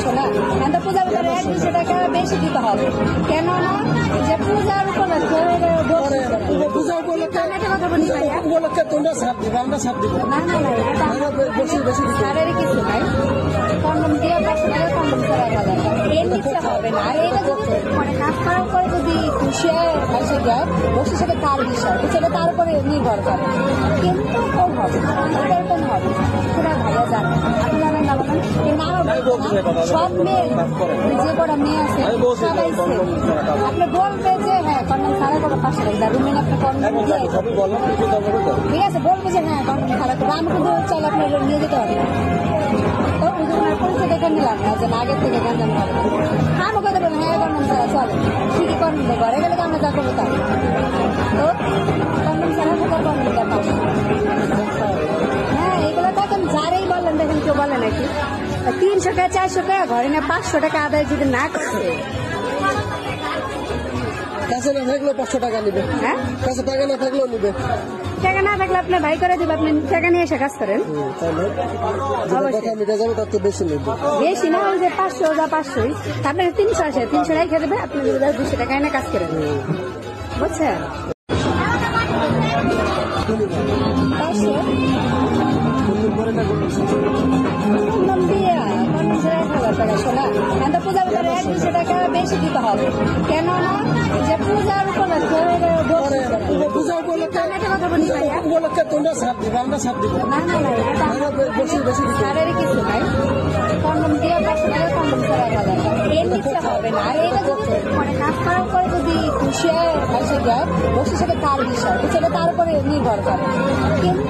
শোনা এখন পূজার উপরে 100-200 টাকা বেশি দিতে হবে, কেননা যে পূজার উপলক্ষে তোমরা ছাড় দিবে, আমরা ছাড় দিব না। ছাড়ের কিছু নাই, কন্ডম দিয়ে 500 টাকা কন্ডম ছাড়া এর নিচে হবে না। আর এটা যদি মানে কাজ করার পরে যদি খুশি এসে যায় বসে সেটা তার বিষয়, সেটা তার উপরে নির্ভর করে, কিন্তু কম হবে না, এরকম হবে সেটা ভালো জানে। আপনি জানেন না বলেন, সব মেয়ে যে কটা মেয়ে আছে সবাই আপনি বলবে যে হ্যাঁ কন্ডম ছাড়া করে 500 টাকা রুমেন আপনি কন্ডম দিয়ে ঠিক আছে, বলবে যে হ্যাঁ কন্ডম ছাড়া করে, আমি কিন্তু চাইলে আপনার নিয়ে যেতে হবে না। তো ওই পরিচয় দেখে নিলাম না যে আগের থেকে গঞ্জাম হবে, আমি কথা বলেন হ্যাঁ কন্ডম ছাড়া চলে, ঠিকই কন্ডম দেবো, ঘরে গেলে তো আমরা যা করবো তাই। তো কন্ডম ছাড়া কোথাও কন্ডম দেখাবো হ্যাঁ, এগুলো দেখেন যারাই বললেন দেখেন কেউ বলে নাকি 300 টাকা 400 টাকা ঘরে না 500 টাকা আদায় যদি না করছে কাছে না থাকলেও 500 টাকা নিবে, হ্যাঁ কাছে টাকা না থাকলেও নিবে, টাকা না থাকলে আপনার ভাই করে দেবে, আপনি টাকা নিয়ে এসে কাজ করেন, বেশি নিবে, বেশি না ওই যে 500 যা 500 আপনার 300 আসে 300 রেখে দেবে, আপনি 200 টাকা এনে কাজ করেন, বুঝছেন? শোনা এখন পূজার উপরে 100-200 টাকা বেশি দিতে হবে, কেননা যে পূজার উপলক্ষে তোমরা ছাড় দিবে, আমরা ছাড় দিব না। ছাড়ের কিছু নাই, কন্ডম দিয়ে 500 টাকা কন্ডম ছাড়া এর নিচে হবে না। আর এটা যদি মানে কাজ করার পরে যদি খুশি এসে যায় বসে সেটা তার বিষয়, সেটা তার উপরে নির্ভর করে, কিন্তু